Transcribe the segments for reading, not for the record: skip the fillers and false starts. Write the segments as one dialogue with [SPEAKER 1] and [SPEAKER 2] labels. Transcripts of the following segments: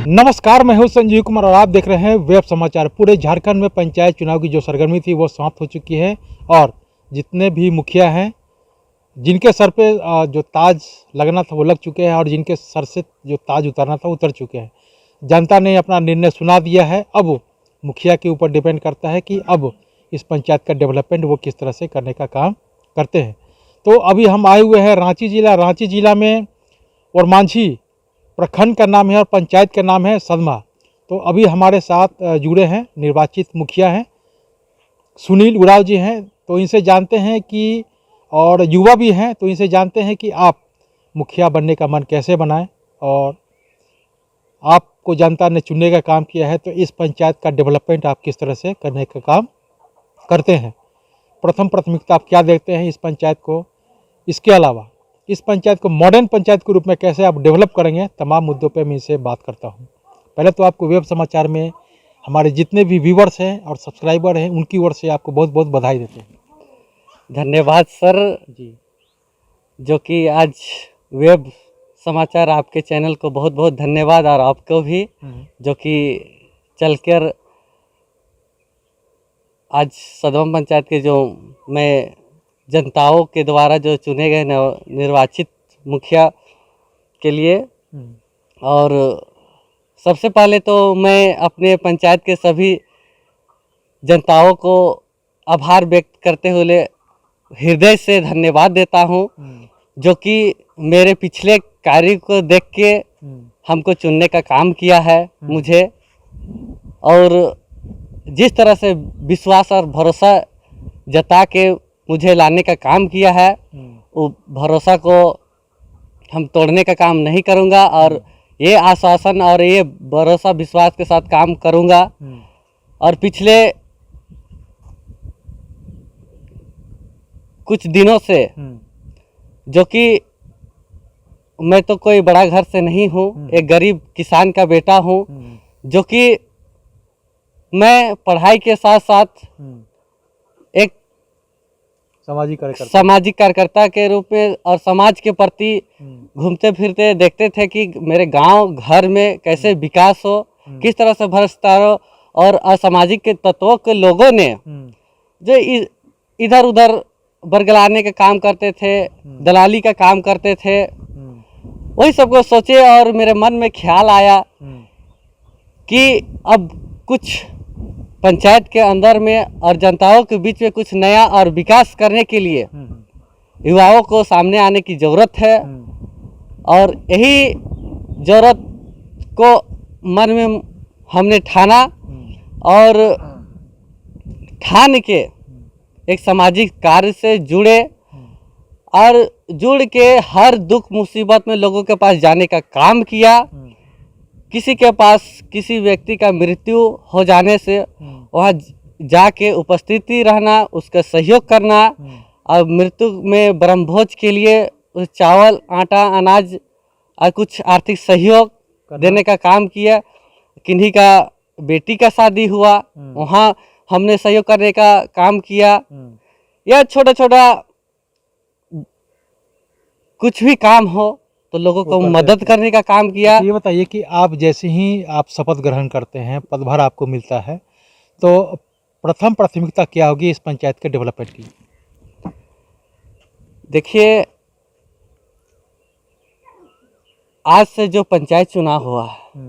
[SPEAKER 1] नमस्कार, मैं हूं संजीव कुमार और आप देख रहे हैं वेब समाचार। पूरे झारखंड में पंचायत चुनाव की जो सरगर्मी थी वो समाप्त हो चुकी है और जितने भी मुखिया हैं जिनके सर पे जो ताज लगना था वो लग चुके हैं और जिनके सर से जो ताज उतरना था उतर चुके हैं। जनता ने अपना निर्णय सुना दिया है। अब मुखिया के ऊपर डिपेंड करता है कि अब इस पंचायत का डेवलपमेंट वो किस तरह से करने का काम करते हैं। तो अभी हम आए हुए हैं रांची जिला में और मांझी प्रखंड का नाम है और पंचायत का नाम है सदमा। तो अभी हमारे साथ जुड़े हैं निर्वाचित मुखिया हैं सुनील उराव जी हैं। तो इनसे जानते हैं कि और युवा भी हैं तो इनसे जानते हैं कि आप मुखिया बनने का मन कैसे बनाएं और आपको जनता ने चुनने का काम किया है तो इस पंचायत का डेवलपमेंट आप किस तरह से करने का काम करते हैं। प्रथम प्राथमिकता आप क्या देखते हैं इस पंचायत को, इसके अलावा इस पंचायत को मॉडर्न पंचायत के रूप में कैसे आप डेवलप करेंगे, तमाम मुद्दों पे मैं इनसे बात करता हूं। पहले तो आपको वेब समाचार में हमारे जितने भी व्यूवर्स हैं और सब्सक्राइबर हैं उनकी ओर से आपको बहुत बहुत बधाई देते हैं।
[SPEAKER 2] धन्यवाद सर
[SPEAKER 1] जी,
[SPEAKER 2] जो कि आज वेब समाचार आपके चैनल को बहुत बहुत धन्यवाद और आपको भी जो कि चलकर आज सदमा पंचायत के जो मैं जनताओं के द्वारा जो चुने गए निर्वाचित मुखिया के लिए। और सबसे पहले तो मैं अपने पंचायत के सभी जनताओं को आभार व्यक्त करते हुए हृदय से धन्यवाद देता हूं जो कि मेरे पिछले कार्य को देख के हमको चुनने का काम किया है मुझे, और जिस तरह से विश्वास और भरोसा जता के मुझे लाने का काम किया है वो भरोसा को हम तोड़ने का काम नहीं करूंगा और ये आश्वासन और ये भरोसा विश्वास के साथ काम करूंगा। और पिछले कुछ दिनों से जो कि मैं तो कोई बड़ा घर से नहीं हूँ, एक गरीब किसान का बेटा हूँ, जो कि मैं पढ़ाई के साथ साथ एक सामाजिक कार्यकर्ता के रूप में और समाज के प्रति घूमते फिरते देखते थे कि मेरे गांव घर में कैसे विकास हो, किस तरह से भ्रष्टाचार हो और असामाजिक के तत्वों के लोगों ने जो इधर उधर बरगलाने का काम करते थे, दलाली का काम करते थे, वही सबको सोचे और मेरे मन में ख्याल आया कि अब कुछ पंचायत के अंदर में और जनताओं के बीच में कुछ नया और विकास करने के लिए युवाओं को सामने आने की ज़रूरत है। और यही ज़रूरत को मन में हमने ठाना और ठान के एक सामाजिक कार्य से जुड़े और जुड़ के हर दुख मुसीबत में लोगों के पास जाने का काम किया। किसी के पास किसी व्यक्ति का मृत्यु हो जाने से वहाँ जाके उपस्थिति रहना, उसका सहयोग करना और मृत्यु में ब्रह्मभोज के लिए उस चावल आटा अनाज और कुछ आर्थिक सहयोग देने का काम किया। किन्हीं का बेटी का शादी हुआ वहाँ हमने सहयोग करने का काम किया। या छोटा छोटा कुछ भी काम हो तो लोगों को मदद करने का काम किया।
[SPEAKER 1] ये बताइए कि आप जैसे ही आप शपथ ग्रहण करते हैं, पदभार आपको मिलता है, तो प्रथम प्राथमिकता क्या होगी इस पंचायत के डेवलपमेंट की?
[SPEAKER 2] देखिए, आज से जो पंचायत चुनाव हुआ है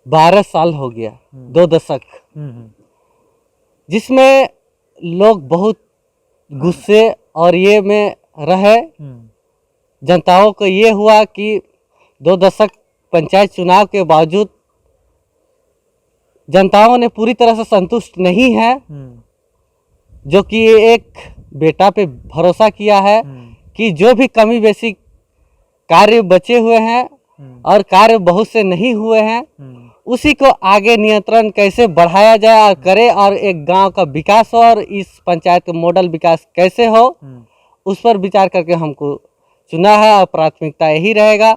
[SPEAKER 2] 12 साल हो गया, 2 दशक, जिसमें लोग बहुत गुस्से और ये में रहे। जनताओं को ये हुआ कि 2 दशक पंचायत चुनाव के बावजूद जनताओं ने पूरी तरह से संतुष्ट नहीं है, जो कि एक बेटा पे भरोसा किया है कि जो भी कमी बेसी कार्य बचे हुए हैं और कार्य बहुत से नहीं हुए हैं उसी को आगे नियंत्रण कैसे बढ़ाया जाए और करे और एक गांव का विकास हो और इस पंचायत का मॉडल विकास कैसे हो उस पर विचार करके हमको चुना है। और प्राथमिकता यही रहेगा,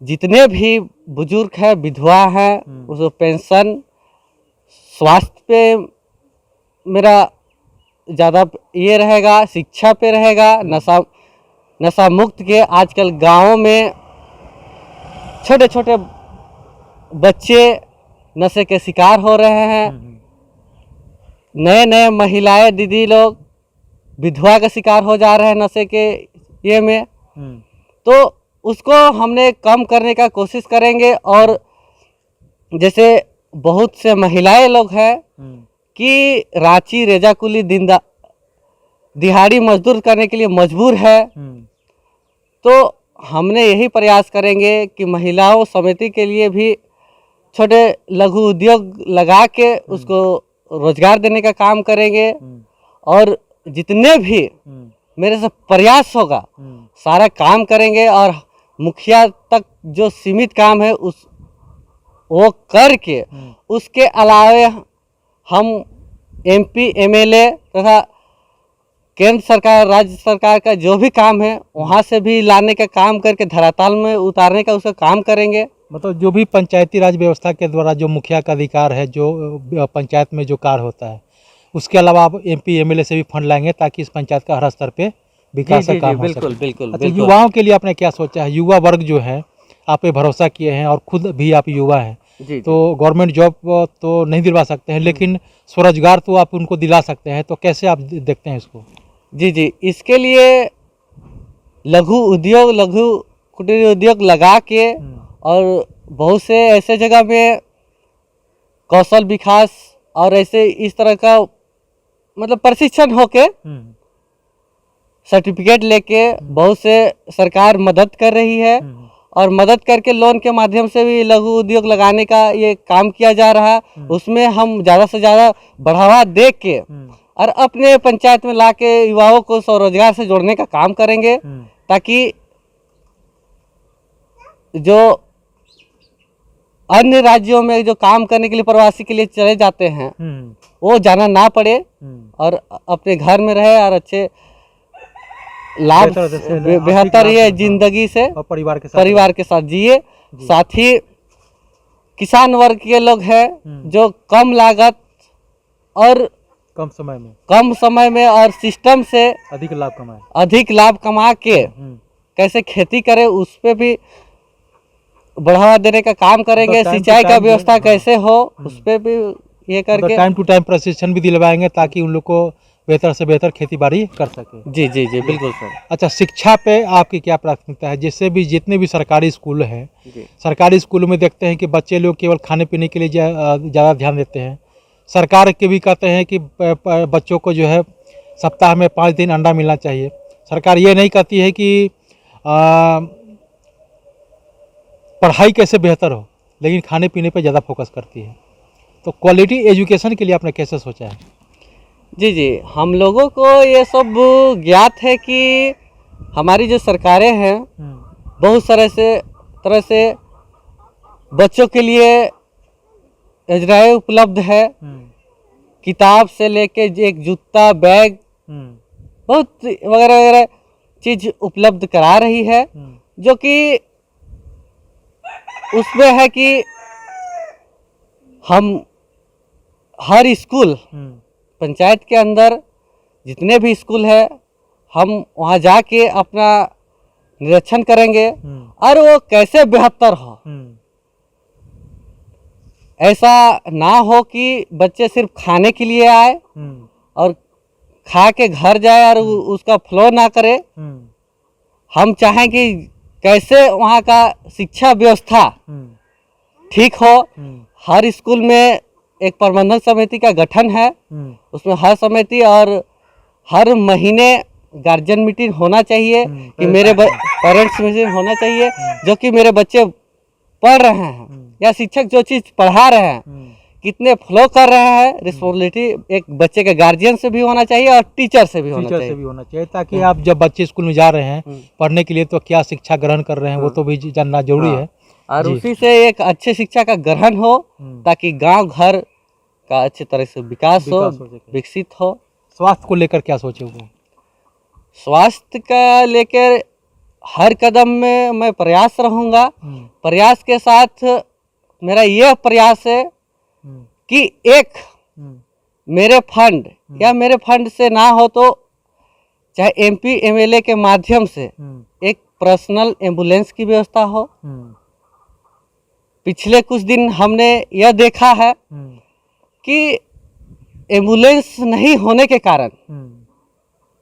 [SPEAKER 2] जितने भी बुजुर्ग हैं, विधवा हैं, उसको पेंशन, स्वास्थ्य पे मेरा ज़्यादा ये रहेगा, शिक्षा पे रहेगा, नशा मुक्त के आजकल गाँवों में छोटे छोटे बच्चे नशे के शिकार हो रहे हैं, नए नए महिलाएं दीदी लोग विधवा का शिकार हो जा रहे हैं नशे के ये में। तो उसको हमने कम करने का कोशिश करेंगे। और जैसे बहुत से महिलाएं लोग हैं कि रांची रेजाकुली दिहाड़ी मजदूर करने के लिए मजबूर है, तो हमने यही प्रयास करेंगे कि महिलाओं समिति के लिए भी छोटे लघु उद्योग लगा के उसको रोजगार देने का काम करेंगे। और जितने भी मेरे से प्रयास होगा सारा काम करेंगे। और मुखिया तक जो सीमित काम है वो करके उसके अलावे हम एमपी एमएलए तथा केंद्र सरकार राज्य सरकार का जो भी काम है वहाँ से भी लाने का काम करके धरातल में उतारने का उसका काम करेंगे।
[SPEAKER 1] मतलब जो भी पंचायती राज व्यवस्था के द्वारा जो मुखिया का अधिकार है, जो पंचायत में जो कार्य होता है, उसके अलावा आप एमपी एमएलए से भी फंड लाएंगे ताकि इस पंचायत का हर स्तर पे विकास का काम हो सके।
[SPEAKER 2] बिल्कुल।
[SPEAKER 1] अच्छा, युवाओं के लिए आपने क्या सोचा है? युवा वर्ग जो है आप पे भरोसा किए हैं और खुद भी आप युवा हैं, तो गवर्नमेंट जॉब तो नहीं दिलवा सकते हैं, लेकिन स्वरोजगार तो आप उनको दिला सकते हैं। तो कैसे आप देखते हैं इसको?
[SPEAKER 2] जी, इसके लिए लघु उद्योग लघु कुटीर उद्योग लगा के और बहुत से ऐसे जगह में कौशल विकास और ऐसे इस तरह का मतलब प्रशिक्षण होके सर्टिफिकेट लेके बहुत से सरकार मदद कर रही है। और मदद करके लोन के माध्यम से भी लघु उद्योग लगाने का ये काम किया जा रहा है। उसमें हम ज़्यादा से ज़्यादा बढ़ावा दे के और अपने पंचायत में लाके युवाओं को स्वरोजगार से जोड़ने का काम करेंगे, ताकि जो अन्य राज्यों में जो काम करने के लिए प्रवासी के लिए चले जाते हैं वो जाना ना पड़े और अपने घर में रहे और अच्छे लाभ बेहतर ये जिंदगी से
[SPEAKER 1] और परिवार के साथ
[SPEAKER 2] जिए। साथ ही किसान वर्ग के लोग हैं जो कम लागत और कम समय में और सिस्टम से अधिक लाभ कमा के कैसे खेती करे उस पे भी बढ़ावा देने का काम करेंगे। सिंचाई का व्यवस्था कैसे हो उस पे भी ये करके
[SPEAKER 1] टाइम टू टाइम प्रशिक्षण भी दिलवाएंगे ताकि उन लोग को बेहतर से बेहतर खेती बाड़ी कर सके।
[SPEAKER 2] जी बिल्कुल सर।
[SPEAKER 1] अच्छा, शिक्षा पे आपकी क्या प्राथमिकता है? जिससे भी जितने भी सरकारी स्कूल हैं, सरकारी स्कूलों में देखते हैं कि बच्चे लोग केवल खाने पीने के लिए ज़्यादा ध्यान देते हैं। सरकार के भी कहते हैं कि बच्चों को जो है सप्ताह में 5 दिन अंडा मिलना चाहिए। सरकार ये नहीं कहती है कि पढ़ाई कैसे बेहतर हो, लेकिन खाने पीने पर ज़्यादा फोकस करती है। तो क्वालिटी एजुकेशन के लिए आपने कैसे सोचा है?
[SPEAKER 2] जी, हम लोगों को ये सब ज्ञात है कि हमारी जो सरकारें हैं बहुत तरह से बच्चों के लिए योजनाएं उपलब्ध है। किताब से लेके एक जूता बैग बहुत वगैरह चीज उपलब्ध करा रही है, जो कि उसमें है कि हम हर स्कूल पंचायत के अंदर जितने भी स्कूल है हम वहाँ जाके अपना निरीक्षण करेंगे और वो कैसे बेहतर हो। ऐसा ना हो कि बच्चे सिर्फ खाने के लिए आए और खा के घर जाए और उसका फ्लो ना करे। हम चाहें कि कैसे वहाँ का शिक्षा व्यवस्था ठीक हो। हर स्कूल में एक प्रबंधन समिति का गठन है, उसमें हर समिति और हर महीने गार्जियन मीटिंग होना चाहिए कि मेरे पेरेंट्स मीटिंग होना चाहिए, जो कि मेरे बच्चे पढ़ रहे हैं या शिक्षक जो चीज़ पढ़ा रहे हैं कितने फ्लो कर रहे हैं। रिस्पॉन्सिबिलिटी एक बच्चे के गार्जियन से भी होना चाहिए और टीचर से भी होना चाहिए,
[SPEAKER 1] ताकि आप जब बच्चे स्कूल में जा रहे हैं पढ़ने के लिए तो क्या शिक्षा ग्रहण कर रहे हैं वो तो भी जानना जरूरी है।
[SPEAKER 2] और उसी से एक अच्छे शिक्षा का ग्रहण हो ताकि गांव घर का अच्छी तरह से विकास हो, विकसित हो।
[SPEAKER 1] स्वास्थ्य को लेकर क्या सोचे हुए?
[SPEAKER 2] स्वास्थ्य का लेकर हर कदम में मैं प्रयास रहूंगा। प्रयास के साथ मेरा यह प्रयास है कि एक मेरे फंड या मेरे फंड से ना हो तो चाहे एमपी एमएलए के माध्यम से एक पर्सनल एम्बुलेंस की व्यवस्था हो, पिछले कुछ दिन हमने यह देखा है कि एम्बुलेंस नहीं होने के कारण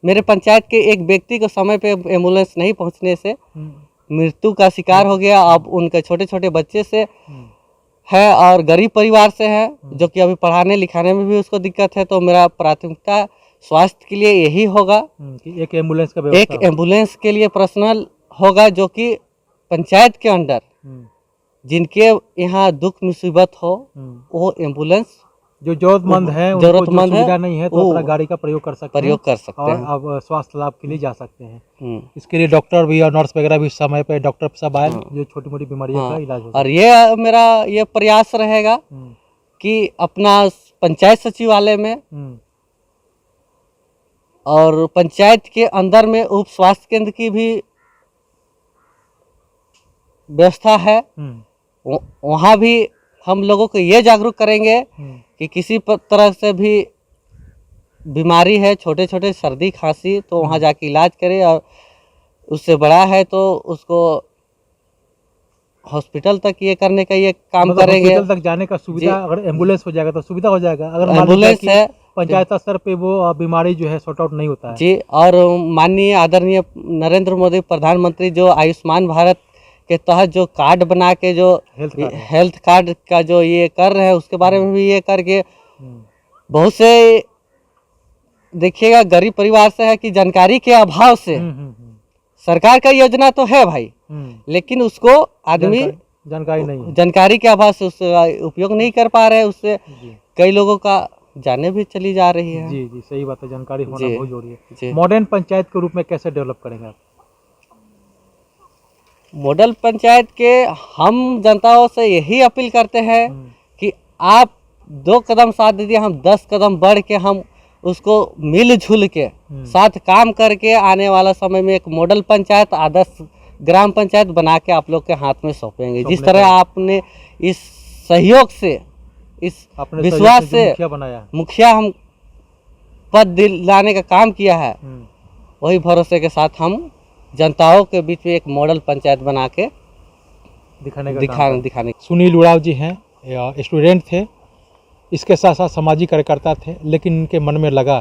[SPEAKER 2] मेरे पंचायत के एक व्यक्ति को समय पे एम्बुलेंस नहीं पहुंचने से मृत्यु का शिकार हो गया। अब उनके छोटे छोटे बच्चे से है और गरीब परिवार से है, जो कि अभी पढ़ाने लिखाने में भी उसको दिक्कत है। तो मेरा प्राथमिकता स्वास्थ्य के लिए यही होगा
[SPEAKER 1] कि एक एम्बुलेंस का
[SPEAKER 2] एक एम्बुलेंस के लिए पर्सनल होगा, जो कि पंचायत के अंदर जिनके यहाँ दुख मुसीबत हो वो एम्बुलेंस
[SPEAKER 1] जो जरूरतमंद है,
[SPEAKER 2] जरूरतमंद है,
[SPEAKER 1] नहीं है तो अपना गाड़ी का प्रयोग कर सकते हैं
[SPEAKER 2] और
[SPEAKER 1] अब स्वास्थ्य लाभ के लिए जा सकते हैं। इसके लिए डॉक्टर भी और नर्स वगैरह भी समय पे डॉक्टर सब आए जो छोटी मोटी बीमारियों का इलाज हो।
[SPEAKER 2] और ये मेरा ये प्रयास रहेगा कि अपना पंचायत सचिवालय में और पंचायत के अंदर में उप स्वास्थ्य केंद्र की भी व्यवस्था है, वहाँ भी हम लोगों को ये जागरूक करेंगे कि किसी तरह से भी बीमारी है, छोटे छोटे सर्दी खांसी, तो वहाँ जाके इलाज करे, और उससे बड़ा है तो उसको हॉस्पिटल तक ये करने का ये काम
[SPEAKER 1] मतलब
[SPEAKER 2] करेंगे।
[SPEAKER 1] हॉस्पिटल तक जाने का सुविधा, अगर एम्बुलेंस हो जाएगा तो सुविधा हो जाएगा। अगर
[SPEAKER 2] एम्बुलेंस है
[SPEAKER 1] पंचायत स्तर पे वो बीमारी जो है सॉर्ट आउट नहीं होता है
[SPEAKER 2] जी। और माननीय आदरणीय नरेंद्र मोदी प्रधानमंत्री जो आयुष्मान भारत के तहत जो कार्ड बना के जो हेल्थ कार्ड का जो ये कर रहे हैं, उसके बारे में भी ये करके बहुत से देखिएगा गरीब परिवार से है कि जानकारी के अभाव से सरकार का योजना तो है भाई, लेकिन उसको आदमी जानकारी के अभाव से उसका उपयोग नहीं कर पा रहे हैं, उससे कई लोगों का जाने भी चली जा रही है।
[SPEAKER 1] जी जी, सही बात है, जानकारी होना बहुत जरूरी है। मॉडर्न पंचायत के रूप में कैसे डेवलप करेंगे आप?
[SPEAKER 2] मॉडल पंचायत के हम जनताओं से यही अपील करते हैं कि आप 2 कदम साथ दीजिए, हम 10 कदम बढ़ के हम उसको मिलजुल के साथ काम करके आने वाला समय में एक मॉडल पंचायत, आदर्श ग्राम पंचायत बना के आप लोग के हाथ में सौंपेंगे। जिस तरह आपने इस सहयोग से, इस विश्वास से मुखिया हम पद दिलाने का काम किया है, वही भरोसे के साथ हम जनताओं के बीच में एक मॉडल पंचायत बना के दिखाने।
[SPEAKER 1] सुनील उरांव जी हैं, स्टूडेंट थे, इसके साथ साथ सामाजिक कार्यकर्ता थे, लेकिन इनके मन में लगा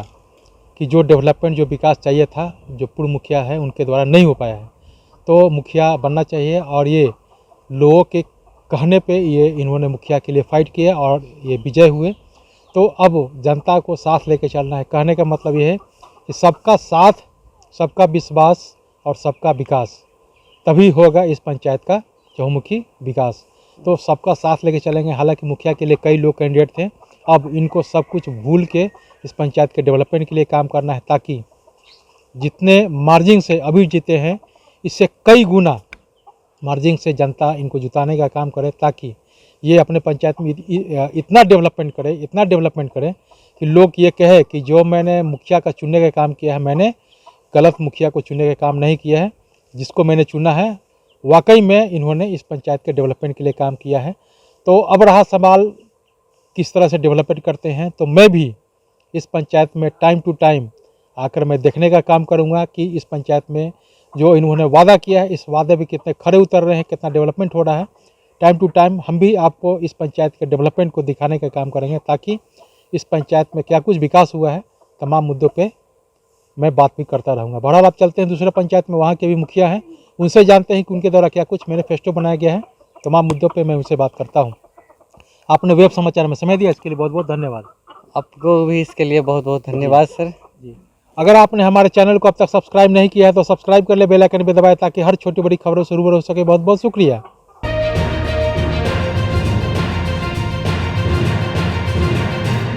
[SPEAKER 1] कि जो डेवलपमेंट, जो विकास चाहिए था, जो पूर्व मुखिया है उनके द्वारा नहीं हो पाया है, तो मुखिया बनना चाहिए। और ये लोगों के कहने पे ये इन्होंने मुखिया के लिए फाइट किया और ये विजय हुए। तो अब जनता को साथ लेके चलना है। कहने का मतलब ये है कि सबका साथ, सबका विश्वास और सबका विकास, तभी होगा इस पंचायत का चहुमुखी विकास। तो सबका साथ लेके चलेंगे। हालांकि मुखिया के लिए कई लोग कैंडिडेट थे, अब इनको सब कुछ भूल के इस पंचायत के डेवलपमेंट के लिए काम करना है, ताकि जितने मार्जिन से अभी जीते हैं इससे कई गुना मार्जिन से जनता इनको जुटाने का काम करे, ताकि ये अपने पंचायत में इतना डेवलपमेंट करे कि लोग ये कहे कि जो मैंने मुखिया का चुनने का काम किया है, मैंने गलत मुखिया को चुनने का काम नहीं किया है। जिसको मैंने चुना है वाकई में इन्होंने इस पंचायत के डेवलपमेंट के लिए काम किया है। तो अब रहा सवाल किस तरह से डेवलपमेंट करते हैं, तो मैं भी इस पंचायत में टाइम टू टाइम आकर मैं देखने का काम करूंगा कि इस पंचायत में जो इन्होंने वादा किया है, इस वादे भी कितने खरे उतर रहे हैं, कितना डेवलपमेंट हो रहा है। टाइम टू टाइम हम भी आपको इस पंचायत के डेवलपमेंट को दिखाने का काम करेंगे, ताकि इस पंचायत में क्या कुछ विकास हुआ है, तमाम मुद्दों पे मैं बात भी करता रहूँगा। बहरहाल आप चलते हैं दूसरे पंचायत में, वहाँ के भी मुखिया हैं, उनसे जानते हैं कि उनके द्वारा क्या कुछ मैनिफेस्टो बनाया गया है। तमाम मुद्दों पे मैं उनसे बात करता हूँ। आपने वेब समाचार में समय दिया, इसके लिए बहुत बहुत धन्यवाद।
[SPEAKER 2] आपको भी इसके लिए बहुत बहुत धन्यवाद सर
[SPEAKER 1] जी। अगर आपने हमारे चैनल को अब तक सब्सक्राइब नहीं किया है तो सब्सक्राइब कर ले, बेल आइकन पे दबाएं, ताकि हर छोटी बड़ी खबरों से रूबरू हो सके। बहुत बहुत शुक्रिया।